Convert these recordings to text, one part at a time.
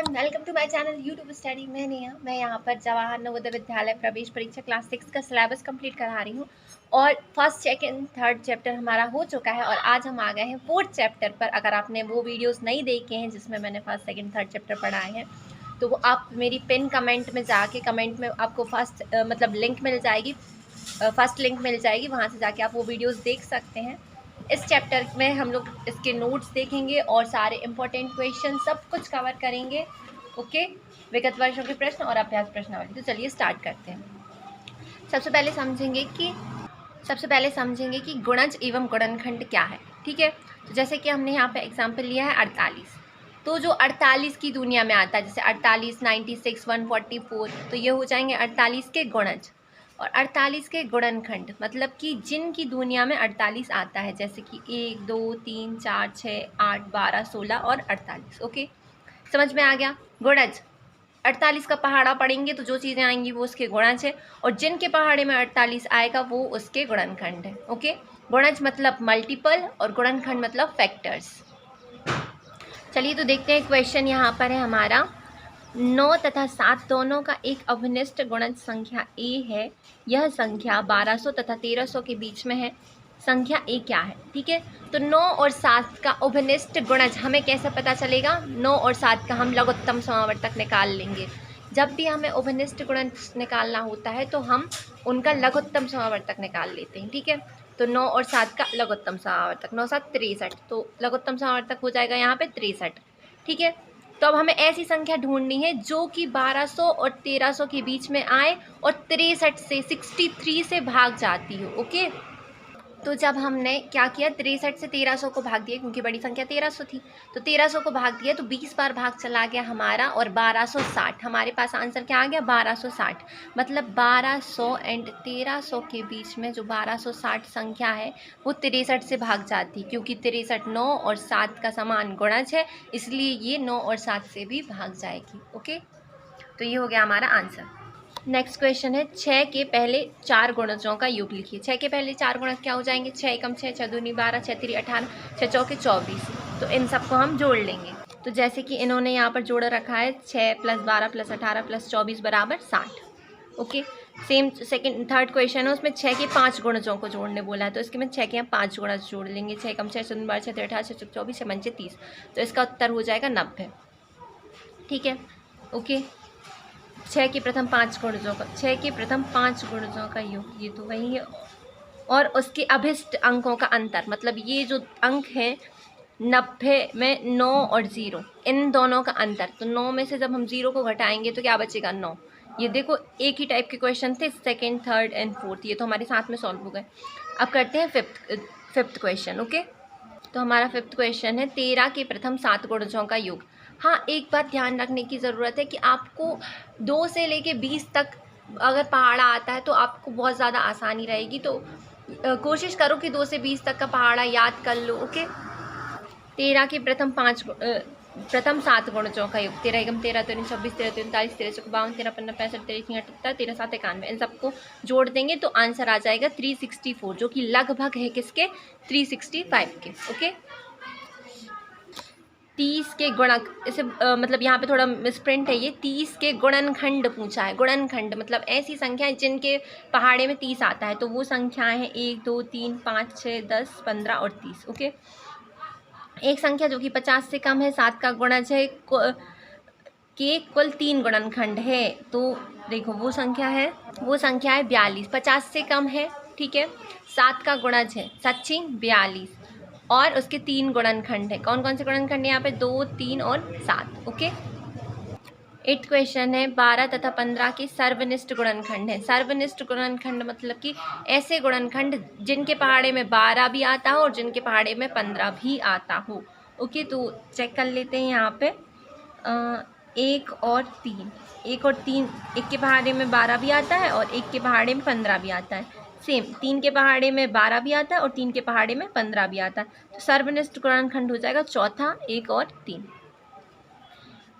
Everyone, welcome to my channel YouTube study. मैं यहाँ पर जवाहर नवोदय विद्यालय प्रवेश परीक्षा क्लास 6 का सिलेबस कंप्लीट करा रही हूँ और फर्स्ट सेकंड थर्ड चैप्टर हमारा हो चुका है और आज हम आ गए हैं फोर्थ चैप्टर पर। अगर आपने वो वीडियोस नहीं देखे हैं जिसमें मैंने फर्स्ट सेकंड थर्ड चैप्टर पढ़ाए हैं तो वो आप मेरी पिन कमेंट में जाके कमेंट में आपको फर्स्ट लिंक मिल जाएगी, फर्स्ट लिंक मिल जाएगी, वहाँ से जाके आप वो वीडियोज़ देख सकते हैं। इस चैप्टर में हम लोग इसके नोट्स देखेंगे और सारे इम्पोर्टेंट क्वेश्चन सब कुछ कवर करेंगे। ओके, विगत वर्षों के प्रश्न और अभ्यास प्रश्नावली। तो चलिए स्टार्ट करते हैं। सबसे पहले समझेंगे कि गुणज एवं गुणनखंड क्या है। ठीक है, तो जैसे कि हमने यहाँ पे एग्जाम्पल लिया है 48, तो जो 48 की दुनिया में आता है, जैसे 48, 96, 144, तो ये हो जाएंगे 48 के गुणज। और 48 के गुणनखंड मतलब कि जिनकी दुनिया में 48 आता है, जैसे कि 1, 2, 3, 4, 6, 8, 12, 16 और 48। ओके, समझ में आ गया। गुणज 48 का पहाड़ा पढ़ेंगे तो जो चीज़ें आएंगी वो उसके गुणज है, और जिनके पहाड़े में 48 आएगा वो उसके गुणनखंड है। ओके, गुणज मतलब मल्टीपल और गुणनखंड मतलब फैक्टर्स। चलिए तो देखते हैं, क्वेश्चन यहाँ पर है हमारा। 9 तथा 7 दोनों का एक अभिनिष्ट गुणज संख्या a है। यह संख्या 1200 तथा 1300 के बीच में है। संख्या a क्या है? ठीक है, तो 9 और 7 का अभिनिष्ट गुणज हमें कैसे पता चलेगा? 9 और 7 का हम लघुत्तम समावर्तक निकाल लेंगे। जब भी हमें अभिनिष्ट गुणज निकालना होता है तो हम उनका लघुत्तम समावर्तक निकाल लेते हैं। ठीक है, तो 9 और 7 का लघुत्तम समावर्तक, 9 7 63, तो लघुत्तम समावर्तक हो जाएगा यहाँ पे 63। ठीक है, तो अब हमें ऐसी संख्या ढूंढनी है जो कि 1200 और 1300 के बीच में आए और 63 से 63 से भाग जाती हो। ओके, तो जब हमने क्या किया, 63 से 1300 को भाग दिया क्योंकि बड़ी संख्या 1300 थी, तो 1300 को भाग दिया तो 20 बार भाग चला गया हमारा, और 1260 हमारे पास आंसर क्या आ गया? 1260। मतलब 1200 एंड 1300 के बीच में जो 1260 संख्या है वो 63 से भाग जाती, क्योंकि 63 9 और 7 का समान गुणज है, इसलिए ये 9 और 7 से भी भाग जाएगी। ओके, तो ये हो गया हमारा आंसर। नेक्स्ट क्वेश्चन है, 6 के पहले 4 गुणजों का योग लिखिए। 6 के पहले 4 गुणज क्या हो जाएंगे? 6 एकम 6, 6 दूनी 12, 6 तिरी 18, 6 चौके 24। तो इन सबको हम जोड़ लेंगे। तो जैसे कि इन्होंने यहाँ पर जोड़ रखा है 6 + 12 + 18 + 24 = 60। Okay, same second third question है, उसमें 6 के 5 गुणजों को जोड़ने बोला है, तो इसके में 6 के हम 5 गुणज जोड़ लेंगे। 6 एकम 6, 6 दूनी 12, 6 तिरी 18, 6 चौके 24, 6 पंचे 30। तो इसका उत्तर हो जाएगा 90। ठीक है, ओके। 6 के प्रथम 5 गुणजों का योग, ये तो वही है, और उसके अभिष्ट अंकों का अंतर, मतलब ये जो अंक है 90 में 9 और 0, इन दोनों का अंतर। तो 9 में से जब हम 0 को घटाएंगे तो क्या बचेगा? 9। ये देखो एक ही टाइप के क्वेश्चन थे, सेकेंड थर्ड एंड फोर्थ, ये तो हमारे साथ में सॉल्व हो गए। अब करते हैं फिफ्थ क्वेश्चन। ओके, तो हमारा फिफ्थ क्वेश्चन है, 13 के प्रथम 7 गुणजों का योग। हाँ, एक बात ध्यान रखने की ज़रूरत है कि आपको 2 से लेके 20 तक अगर पहाड़ा आता है तो आपको बहुत ज़्यादा आसानी रहेगी, तो कोशिश करो कि 2 से 20 तक का पहाड़ा याद कर लो। ओके, 13 के प्रथम 7 गुणजों का योग, 13 एकम 13, 13 26, 13 39, 13 चौके 52, 13 15 65, 13 78, 13 7 91, इन सबको जोड़ देंगे तो आंसर आ जाएगा 364, जो कि लगभग है किसके? 365 के। ओके, 30 के गुणक, इसे मतलब यहाँ पे थोड़ा मिसप्रिंट है, ये 30 के गुणनखंड पूछा है। गुणनखंड मतलब ऐसी संख्याएं जिनके पहाड़े में 30 आता है, तो वो संख्याएं हैं 1 2 3 5 6 10 15 और 30। ओके, एक संख्या जो कि 50 से कम है, 7 का गुणज है, के कुल 3 गुणनखंड है, तो देखो वो संख्या है 42। 50 से कम है, ठीक है, 7 का गुणज है, 7 42, और उसके 3 गुणनखंड है। कौन कौन से गुणनखंड है यहाँ पे? 2 3 और 7। ओके, 8th क्वेश्चन है, 12 तथा 15 के सर्वनिष्ठ गुणनखंड है। सर्वनिष्ठ गुणनखंड मतलब कि ऐसे गुणनखंड जिनके पहाड़े में 12 भी आता हो और जिनके पहाड़े में 15 भी आता हो। ओके, तो चेक कर लेते हैं यहाँ पे 1 और 3, एक के पहाड़े में 12 भी आता है और एक के पहाड़े में 15 भी आता है। सेम 3 के पहाड़े में 12 भी आता है और 3 के पहाड़े में 15 भी आता है, तो सर्वनिष्ठ गुणनखंड हो जाएगा चौथा, 1 और 3।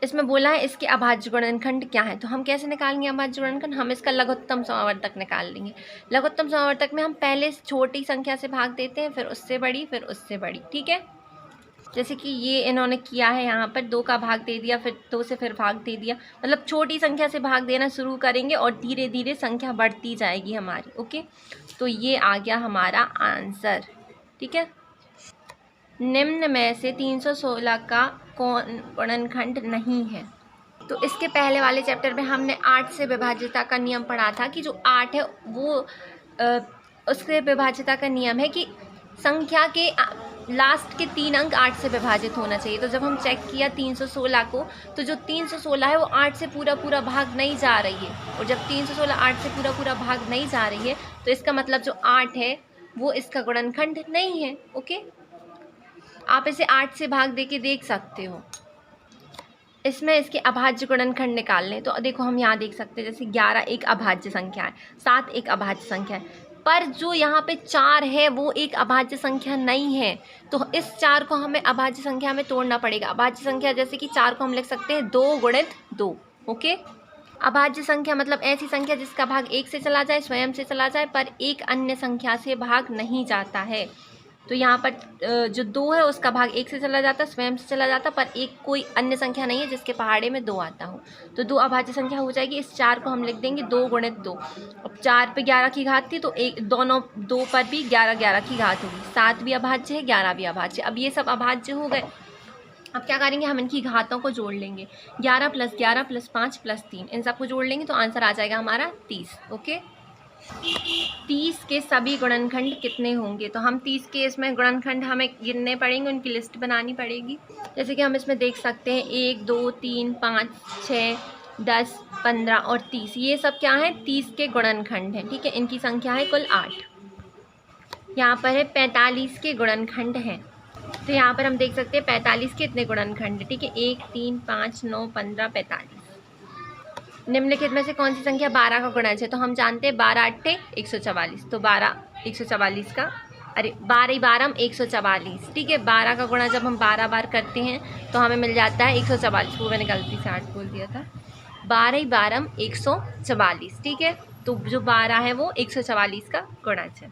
इसमें बोला है इसके अभाज्य गुणनखंड क्या है, तो हम कैसे निकालेंगे अभाज्य गुणनखंड? हम इसका लघुत्तम समावर्तक निकाल लेंगे। लघुत्तम समावर्तक में हम पहले छोटी संख्या से भाग देते हैं, फिर उससे बड़ी, फिर उससे बड़ी। ठीक है, जैसे कि ये इन्होंने किया है, यहाँ पर 2 का भाग दे दिया, फिर 2 से फिर भाग दे दिया, मतलब छोटी संख्या से भाग देना शुरू करेंगे और धीरे धीरे संख्या बढ़ती जाएगी हमारी। ओके, तो ये आ गया हमारा आंसर। ठीक है, निम्न में से 316 का कौन गुणनखंड नहीं है? तो इसके पहले वाले चैप्टर में हमने 8 से विभाज्यता का नियम पढ़ा था कि जो 8 है वो उससे विभाज्यता का नियम है कि संख्या के लास्ट के 3 अंक 8 से विभाजित होना चाहिए। तो जब हम चेक किया 316 को, तो जो 316 है वो 8 से पूरा भाग नहीं जा रही है, और जब 316 8 से पूरा भाग नहीं जा रही है तो इसका मतलब जो 8 है वो इसका गुणनखंड नहीं है। ओके, आप इसे 8 से भाग दे के देख सकते हो। इसमें इसके अभाज्य गुणनखंड निकाल लें तो देखो हम यहाँ देख सकते हैं, जैसे 11 एक अभाज्य संख्या है, 7 एक अभाज्य संख्या है, पर जो यहाँ पे 4 है वो एक अभाज्य संख्या नहीं है। तो इस 4 को हमें अभाज्य संख्या में तोड़ना पड़ेगा। अभाज्य संख्या जैसे कि 4 को हम लिख सकते हैं 2 गुणित 2। ओके, अभाज्य संख्या मतलब ऐसी संख्या जिसका भाग 1 से चला जाए, स्वयं से चला जाए, पर एक अन्य संख्या से भाग नहीं जाता है। तो यहाँ पर जो 2 है उसका भाग 1 से चला जाता, स्वयं से चला जाता, पर एक कोई अन्य संख्या नहीं है जिसके पहाड़े में 2 आता हो। तो 2 अभाज्य संख्या हो जाएगी। इस 4 को हम लिख देंगे 2 गुणित 2। अब 4 पे 11 की घात थी तो दोनों 2 पर भी 11 की घात होगी। 7 भी अभाज्य है, 11 भी अभाज्य। अब ये सब अभाज्य हो गए। अब क्या करेंगे, हम इनकी घातों को जोड़ लेंगे। 11 + 11 + 5 + 3, इन सबको जोड़ लेंगे तो आंसर आ जाएगा हमारा 30। ओके, 30 के सभी गुणनखंड कितने होंगे? तो हम 30 के इसमें गुणनखंड हमें गिनने पड़ेंगे, उनकी लिस्ट बनानी पड़ेगी। जैसे कि हम इसमें देख सकते हैं 1 2 3 5 6 10 15 और 30, ये सब क्या है? 30 के गुणनखंड हैं। ठीक है, इनकी संख्या है कुल 8। यहाँ पर है 45 के गुणनखंड हैं। तो यहाँ पर हम देख सकते हैं 45 के इतने गुणनखंड। ठीक है, 1 3 5 9 15 45। निम्नलिखित में से कौन सी संख्या 12 का गुणज है? तो हम जानते हैं 12 8 144। तो 12 144 का 12 12 144। ठीक है, 12 का गुणा जब हम 12 बार करते हैं तो हमें मिल जाता है 144। वो मैंने गलती से 8 बोल दिया था। 12 12 144। ठीक है, तो जो 12 है वो 144 का गुणज है।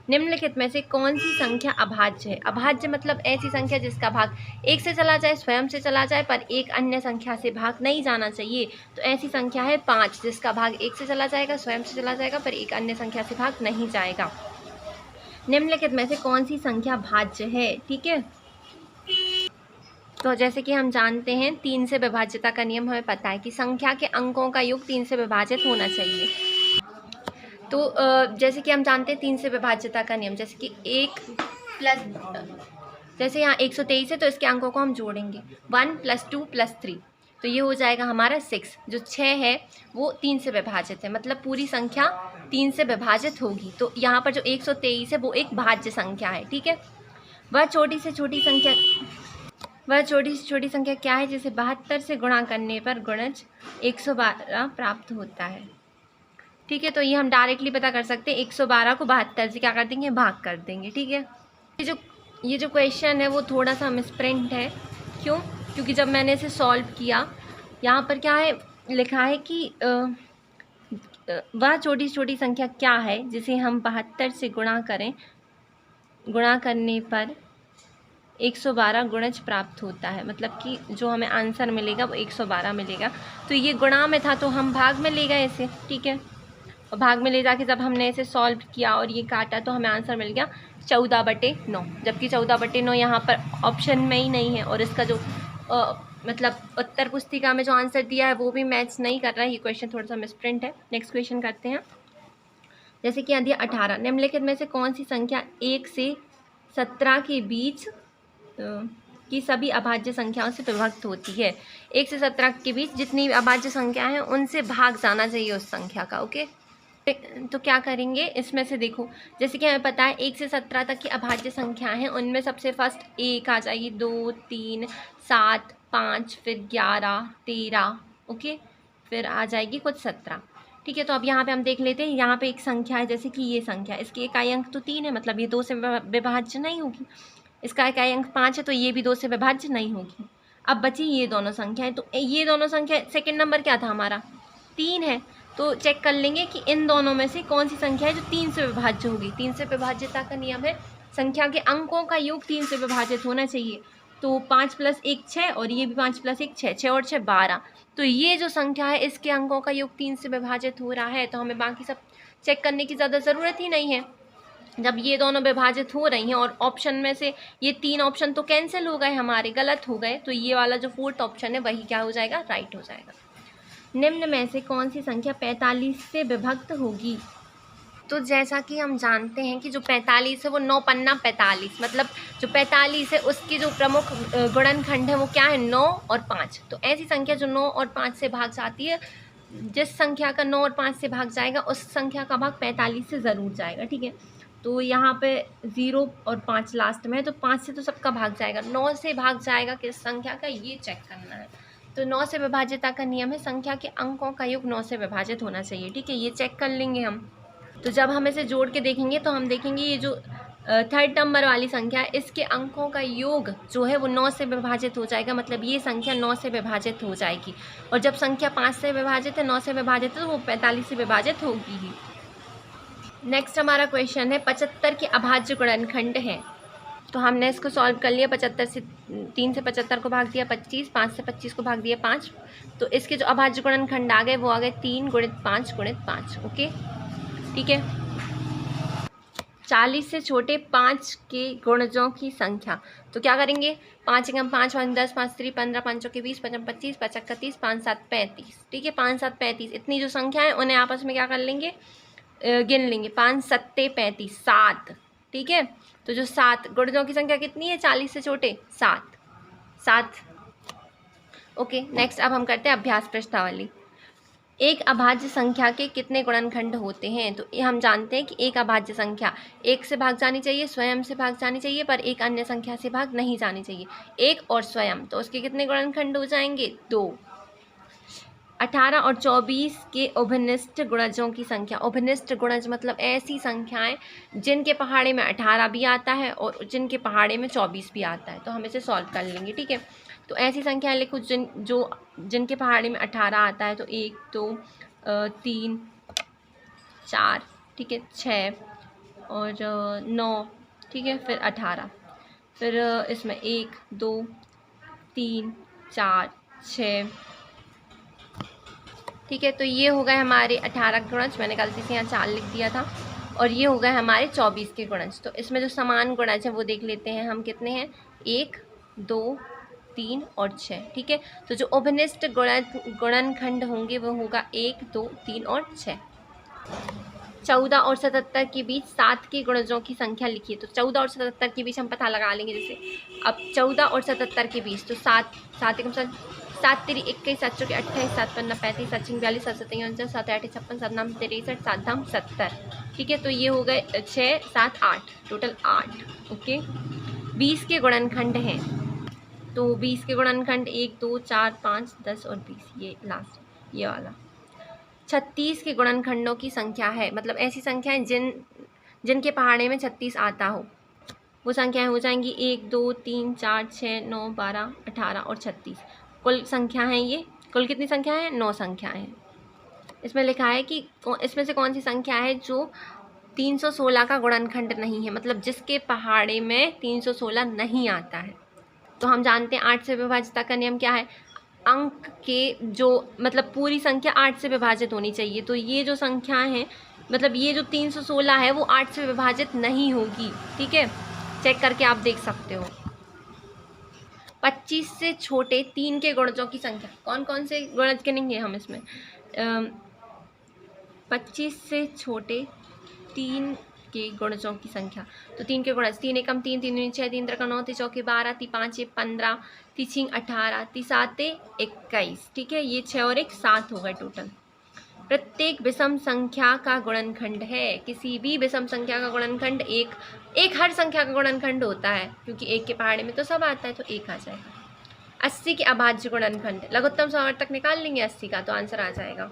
निम्नलिखित में से कौन सी संख्या अभाज्य है? अभाज्य मतलब ऐसी संख्या जिसका भाग 1 से चला जाए, स्वयं से चला जाए, पर एक अन्य संख्या से भाग नहीं जाना चाहिए। तो ऐसी संख्या है 5, जिसका भाग 1 से चला जाएगा, स्वयं से चला जाएगा, पर एक अन्य संख्या से भाग नहीं जाएगा। निम्नलिखित में से कौन सी संख्या भाज्य है? ठीक है, तो जैसे कि हम जानते हैं 3 से विभाज्यता का नियम हमें पता है कि संख्या के अंकों का योग 3 से विभाजित होना चाहिए। तो जैसे कि हम जानते हैं 3 से विभाज्यता का नियम, जैसे कि 1 प्लस, जैसे यहाँ 123 है तो इसके अंकों को हम जोड़ेंगे 1 + 2 + 3, तो ये हो जाएगा हमारा 6। जो 6 है वो 3 से विभाजित है, मतलब पूरी संख्या 3 से विभाजित होगी। तो यहाँ पर जो 123 है वो एक भाज्य संख्या है। ठीक है, वह छोटी से छोटी संख्या क्या है जिसे 72 से गुणा करने पर गुणज 112 प्राप्त होता है? ठीक है, तो ये हम डायरेक्टली पता कर सकते हैं। 112 को 72 से क्या कर देंगे? भाग कर देंगे। ठीक है, ये जो क्वेश्चन है वो थोड़ा सा मिसप्रिंट है। क्यों? क्योंकि जब मैंने इसे सॉल्व किया, यहाँ पर क्या है लिखा है कि वह छोटी छोटी संख्या क्या है जिसे हम 72 से गुणा करने पर 112 गुणज प्राप्त होता है, मतलब कि जो हमें आंसर मिलेगा वो 112 मिलेगा। तो ये गुणा में था तो हम भाग में ले गए इसे। ठीक है, और भाग में ले जाके जब हमने इसे सॉल्व किया और ये काटा तो हमें आंसर मिल गया 14/9, जबकि 14/9 यहाँ पर ऑप्शन में ही नहीं है, और इसका जो मतलब उत्तर पुस्तिका में जो आंसर दिया है वो भी मैच नहीं कर रहा है। ये क्वेश्चन थोड़ा सा मिसप्रिंट है। नेक्स्ट क्वेश्चन करते हैं। जैसे कि यहाँ दिया 18, निम्नलिखित में से कौन सी संख्या 1 से 17 के बीच की सभी अभाज्य संख्याओं से विभक्त होती है? 1 से 17 के बीच जितनी अभाज्य संख्या हैं उनसे भाग जाना चाहिए उस संख्या का। ओके, तो क्या करेंगे इसमें से देखो, जैसे कि हमें पता है 1 से 17 तक की अभाज्य संख्या हैं, उनमें सबसे फर्स्ट 1 आ जाएगी, 2 3 7 5, फिर 11 13। ओके, फिर आ जाएगी कुछ 17। ठीक है, तो अब यहाँ पे हम देख लेते हैं। यहाँ पे एक संख्या है, जैसे कि ये संख्या, इसकी इकाई अंक तो 3 है, मतलब ये 2 से विभाज्य नहीं होगी। इसका इकाई अंक 5 है तो ये भी 2 से विभाज्य नहीं होगी। अब बची ये दोनों संख्याएं, तो ये दोनों संख्या, सेकंड नंबर क्या था हमारा? 3 है। तो चेक कर लेंगे कि इन दोनों में से कौन सी संख्या है जो 3 से विभाज्य होगी। 3 से विभाज्यता का नियम है संख्या के अंकों का योग 3 से विभाजित होना चाहिए। तो 5 + 1 6 और ये भी 5 + 1 6, 6 और 6 12। तो ये जो संख्या है इसके अंकों का योग 3 से विभाजित हो रहा है, तो हमें बाकी सब चेक करने की ज़्यादा ज़रूरत ही नहीं है। जब ये दोनों विभाजित हो रही हैं और ऑप्शन में से ये 3 ऑप्शन तो कैंसिल हो गए हमारे, गलत हो गए, तो ये वाला जो 4th ऑप्शन है वही क्या हो जाएगा, राइट हो जाएगा। निम्न में से कौन सी संख्या 45 से विभक्त होगी? तो जैसा कि हम जानते हैं कि जो 45 है वो 9 पन्ना 45, मतलब जो 45 है उसकी जो प्रमुख गुणनखंड है वो क्या है, 9 और 5। तो ऐसी संख्या जो 9 और 5 से भाग जाती है, जिस संख्या का 9 और 5 से भाग जाएगा उस संख्या का भाग 45 से ज़रूर जाएगा, ठीक है। तो यहाँ पे 0 और 5 लास्ट में है, तो 5 से तो सबका भाग जाएगा, 9 से भाग जाएगा किस संख्या का, ये चेक करना है। तो 9 से विभाजिता का नियम है संख्या के अंकों का योग 9 से विभाजित होना चाहिए, ठीक है, ये चेक कर लेंगे हम। तो जब हम इसे जोड़ के देखेंगे तो हम देखेंगे ये जो 3rd नंबर वाली संख्या है इसके अंकों का योग जो है वो 9 से विभाजित हो जाएगा, मतलब ये संख्या 9 से विभाजित हो जाएगी। और जब संख्या 5 से विभाजित है, 9 से विभाजित है, तो वो 45 से विभाजित होगी ही। नेक्स्ट हमारा क्वेश्चन है 75 के अभाज्य गुणनखंड है। तो हमने इसको सॉल्व कर लिया। 75 से 3 से 75 को भाग दिया 25, 5 से 25 को भाग दिया 5। तो इसके जो अभाज्य गुणनखंड आ गए वो आ गए 3 × 5 × 5। ओके, ठीक है। 40 से छोटे 5 के गुणजों की संख्या, तो क्या करेंगे, 5 × 5 = 10, 5 × 3 = 15, 5 × 20, 5 × 25, 5 × 30, 5 × 7 = 35, ठीक है। 5 × 7 = 35, इतनी जो संख्या है उन्हें आपस में क्या कर लेंगे, गिन लेंगे। 5 × 7 = 35, 7, ठीक है। तो जो 7 गुणजों की संख्या कितनी है 40 से छोटे, 7। ओके, नेक्स्ट अब हम करते हैं अभ्यास प्रश्नावली। एक अभाज्य संख्या के कितने गुणनखंड होते हैं? तो ये हम जानते हैं कि एक अभाज्य संख्या 1 से भाग जानी चाहिए, स्वयं से भाग जानी चाहिए, पर एक अन्य संख्या से भाग नहीं जानी चाहिए। 1 और स्वयं, तो उसके कितने गुणनखंड हो जाएंगे, 2। 18 और 24 के उभनिष्ठ गुणजों की संख्या। उभनिष्ठ गुणज मतलब ऐसी संख्याएं जिनके पहाड़े में 18 भी आता है और जिनके पहाड़े में 24 भी आता है। तो हम इसे सॉल्व कर लेंगे, ठीक है। तो ऐसी संख्याएं लिखो जिनके पहाड़े में 18 आता है। तो 1 2 3 4, ठीक है, 6 और 9, ठीक है, फिर 18, फिर इसमें 1 2 3 4 6, ठीक है। तो ये हो गए हमारे 18 गुणज, मैंने गलती से यहाँ 4 लिख दिया था। और ये हो गए हमारे 24 के गुणज। तो इसमें जो समान गुणज है वो देख लेते हैं हम कितने हैं, 1 2 3 और 6, ठीक है। तो जो उभनिष्ठ गुणनखंड होंगे वो होगा 1 2 3 और 6। 14 और 77 के बीच 7 के गुणजों की संख्या लिखिए। तो 14 और 77 के बीच हम पता लगा लेंगे। जैसे अब 14 और 77 के बीच, तो 7 एकम 7 3 21, 7 चौके 28, 7 5 35, 7 6 42, 7 7 49, 7 8 56, 7 9 63, 7 धाम 70, ठीक है। तो ये हो गए 6 7 8, टोटल 8। ओके, 20 के गुणनखंड हैं। तो 20 के गुणनखंड 1 2 4 5 10 और 20, ये लास्ट ये वाला। 36 के गुणनखंडों की संख्या है, मतलब ऐसी संख्याएं जिनके पहाड़े में 36 आता हो, वो संख्याएं हो जाएंगी 1 2 3 4 6 9 12 18 और 36। कुल संख्या है ये, कुल कितनी संख्या है, 9 संख्याएं हैं। इसमें लिखा है कि इसमें से कौन सी संख्या है जो 316 का गुणनखंड नहीं है, मतलब जिसके पहाड़े में 316 नहीं आता है। तो हम जानते हैं 8 से विभाजिता का नियम क्या है, अंक के जो मतलब पूरी संख्या 8 से विभाजित होनी चाहिए। तो ये जो संख्या है, मतलब ये जो 316 है वो 8 से विभाजित नहीं होगी, ठीक है, चेक करके आप देख सकते हो। 25 से छोटे 3 के गुणजों की संख्या, कौन कौन से गुणज गिनेंगे हम इसमें, 25 से छोटे 3 के गुणजों की संख्या। तो 3 के गुणज, 3 एकम 3, 3 दूनी 6, 3 त्रिका 9, 3 चौके 12, 3 5 15, 3 6 18, 3 7 21, ठीक है। ये 6 और 1 7 हो गए टोटल। प्रत्येक विषम संख्या का गुणनखंड है, किसी भी विषम संख्या का गुणनखंड एक हर संख्या का गुणनखंड होता है, क्योंकि 1 के पहाड़े में तो सब आता है, तो 1 आ जाएगा। 80 के अभाज्य गुणनखंड, लघुत्तम समवर्तक निकाल लेंगे 80 का, तो आंसर आ जाएगा।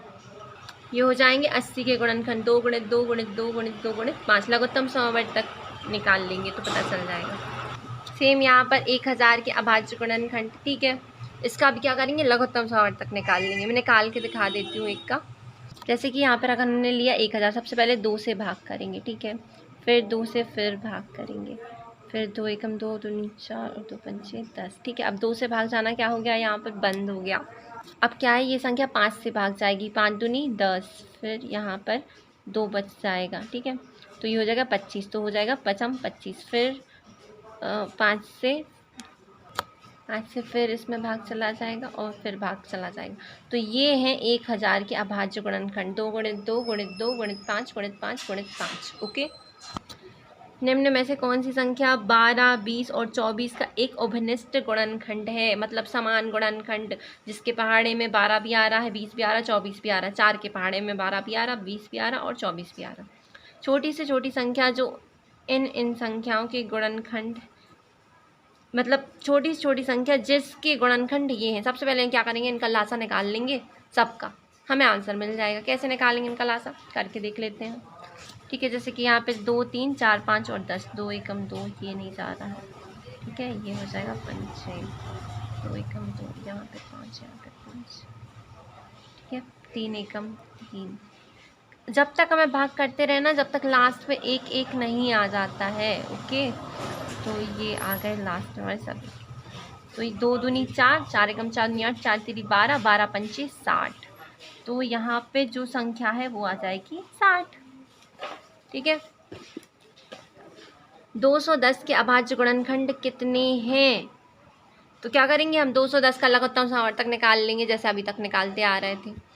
ये हो जाएंगे 80 के गुणनखंड 2 × 2 × 2 × 2 × 5, लघुत्तम समवर्तक निकाल लेंगे तो पता चल जाएगा। सेम यहाँ पर 1000 के अभाज्य गुणनखंड, ठीक है, इसका भी क्या करेंगे, लघुत्तम समवर्तक निकाल लेंगे। मैं निकाल के दिखा देती हूँ एक का। जैसे कि यहाँ पर अगर हमने लिया 1000, सबसे पहले 2 से भाग करेंगे, ठीक है, फिर 2 से फिर भाग करेंगे, फिर 2 एकम 2 दूनी 4 और 2 पंचे 10। ठीक है, अब 2 से भाग जाना क्या हो गया, यहाँ पर बंद हो गया। अब क्या है, ये संख्या 5 से भाग जाएगी, 5 दूनी 10, फिर यहाँ पर 2 बच जाएगा। ठीक है, तो ये हो जाएगा 25, तो हो जाएगा 5 25। फिर 5 से फिर इसमें भाग चला जाएगा और फिर भाग चला जाएगा। तो ये है 1000 के अभाज्य गुणनखंड, 2 गुणित 2 गुणित 2 गुणित 5 गुणित 5 गुणित 5। ओके, निम्न में से कौन सी संख्या 12, 20 और 24 का एक उभनिष्ठ गुणनखंड है, मतलब समान गुणनखंड, जिसके पहाड़े में 12 भी आ रहा है, 20 भी आ रहा है, 24 भी आ रहा है। 4 के पहाड़े में 12 भी आ रहा, 20 भी आ रहा और 24 भी आ रहा। छोटी से छोटी संख्या जो इन संख्याओं के गुणनखंड, मतलब छोटी से छोटी संख्या जिसके गुणनखंड ये हैं। सबसे पहले क्या करेंगे, इनका लासा निकाल लेंगे सबका, हमें आंसर मिल जाएगा। कैसे निकालेंगे इनका लासा, करके देख लेते हैं। ठीक है, जैसे कि यहाँ पे 2 3 4 5 और 10, 2 एकम 2, ये नहीं जा रहा है। ठीक है, ये हो जाएगा 5, 2 एकम 2, यहाँ पे 5, यहाँ पे 5। ठीक है, 3 एकम 3। जब तक हमें भाग करते रहना, जब तक लास्ट में 1 1 नहीं आ जाता है। ओके, तो ये आ गए लास्ट में सभी। तो ये 2 दूनी 4, 4 एकम 4 दूनी 8, 4 तीरी 12, 12 पंचे 60। तो यहाँ पे जो संख्या है वो आ जाएगी 60। ठीक है, 210 के अभाज्य गुणनखंड कितने हैं? तो क्या करेंगे हम, 210 का लघुत्तम समावर्तक निकाल लेंगे, जैसे अभी तक निकालते आ रहे थे।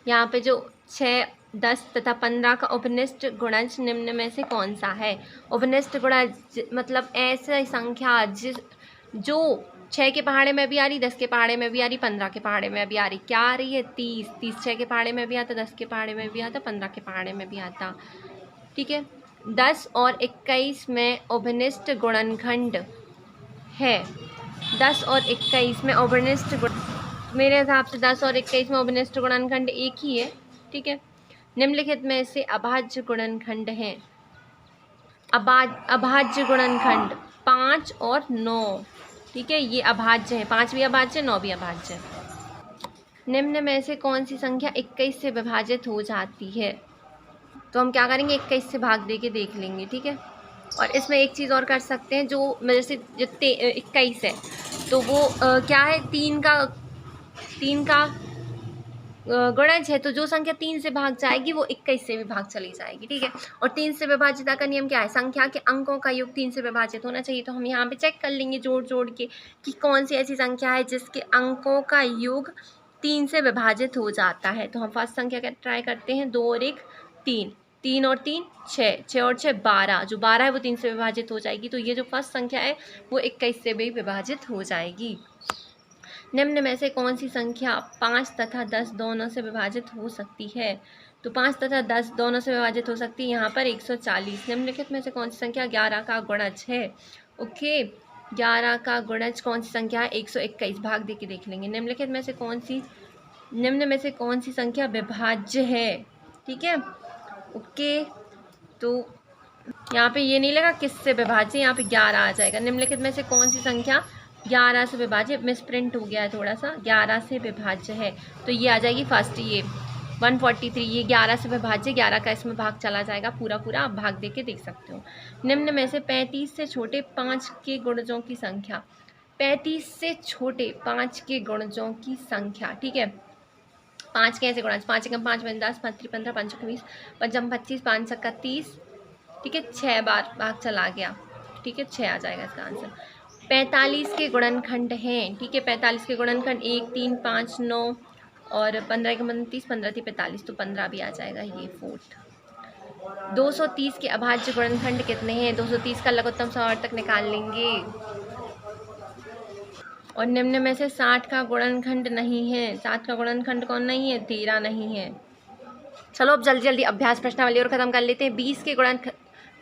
यहाँ पे जो 6, 10 तथा 15 का उपनिष्ठ गुणज निम्न में से कौन सा है? उपनिष्ठ गुणज मतलब ऐसी संख्या जो 6 के पहाड़े में भी आ रही, 10 के पहाड़े में भी आ रही, 15 के पहाड़े में भी आ रही। क्या आ रही है? 30। 30 6 के पहाड़े में भी आता, 10 के पहाड़े में भी आता, 15 के पहाड़े में भी आता। ठीक है, 10 और 21 में उपनिष्ठ गुणनखंड है। 10 और 21 में उपनिष्ठ मेरे हिसाब से 10 और 21 में उपनिष्ठ गुणनखंड एक ही है। ठीक है, निम्नलिखित में से अभाज्य गुणनखंड हैं। अभाज्य गुणनखंड 5 और 9। ठीक है, ये अभाज्य है, 5 भी अभाज्य, 9 भी अभाज्य। निम्न में से कौन सी संख्या 21 से विभाजित हो जाती है? तो हम क्या करेंगे, 21 से भाग दे के देख लेंगे। ठीक है, और इसमें एक चीज़ और कर सकते हैं, जो जैसे 21 है तो वो क्या है, 3 का गुणज है, तो जो संख्या 3 से भाग जाएगी वो 21 से भी भाग चली जाएगी। ठीक है, और 3 से विभाजिता का नियम क्या है, संख्या के अंकों का योग 3 से विभाजित होना चाहिए। तो हम यहाँ पे चेक कर लेंगे जोड़ जोड़ के कि कौन सी ऐसी संख्या है जिसके अंकों का योग 3 से विभाजित हो जाता है। तो हम फर्स्ट संख्या का ट्राई करते हैं, 2 और 1 3, 3 और 3 6, 6 और 6 12, जो 12 है वो 3 से विभाजित हो जाएगी। तो ये जो फर्स्ट संख्या है वो 21 से भी विभाजित हो जाएगी। निम्न में से कौन सी संख्या 5 तथा 10 दोनों से विभाजित हो सकती है? तो 5 तथा 10 दोनों से विभाजित हो सकती है यहाँ पर 140। निम्नलिखित में से कौन सी संख्या 11 का गुणज है? ओके, 11 का गुणज कौन सी संख्या है? 121। भाग दे के देख लेंगे। निम्न में से कौन सी संख्या विभाज्य है? ठीक है, ओके, तो यहाँ पे ये नहीं लगा किससे विभाज्य, यहाँ पे 11 आ जाएगा। निम्नलिखित में से कौन सी संख्या 11 से विभाज्य, मिसप्रिंट हो गया है थोड़ा सा, 11 से विभाज्य है, तो ये आ जाएगी फर्स्ट, ये 143, ये 11 से विभाज्य, 11 का इसमें भाग चला जाएगा पूरा पूरा। आप भाग दे के देख सकते हो। निम्न में से 35 से छोटे 5 के गुणजों की संख्या, 35 से छोटे 5 के गुणजों की संख्या। ठीक है, 5 के ऐसे गुणज, 5 एकम 5 10, 5 3 15, 5 20, 5 25, 5 6 30। ठीक है, 6 बार भाग चला गया। ठीक है, 6 आ जाएगा इसका आंसर। 45 के गुणनखंड हैं। ठीक है, 45 के गुणनखंड 1 3 5 9 और 15 के 30, 15 थी 45, तो 15 भी आ जाएगा, ये 4। 230 के अभाज्य गुणनखंड कितने हैं? 230 का लघुत्तम समावर्तक निकाल लेंगे। और निम्न में से 60 का गुणनखंड नहीं है। 60 का गुणनखंड कौन नहीं है? 13 नहीं है। चलो अब जल्दी जल्दी अभ्यास प्रश्नावली और ख़त्म कर लेते हैं। 20 के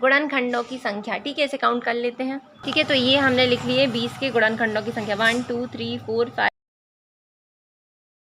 गुणनखंडों की संख्या। ठीक है, इसे काउंट कर लेते हैं। ठीक है, तो ये हमने लिख ली है 20 के गुणनखंडों की संख्या, 1 2 3 4 5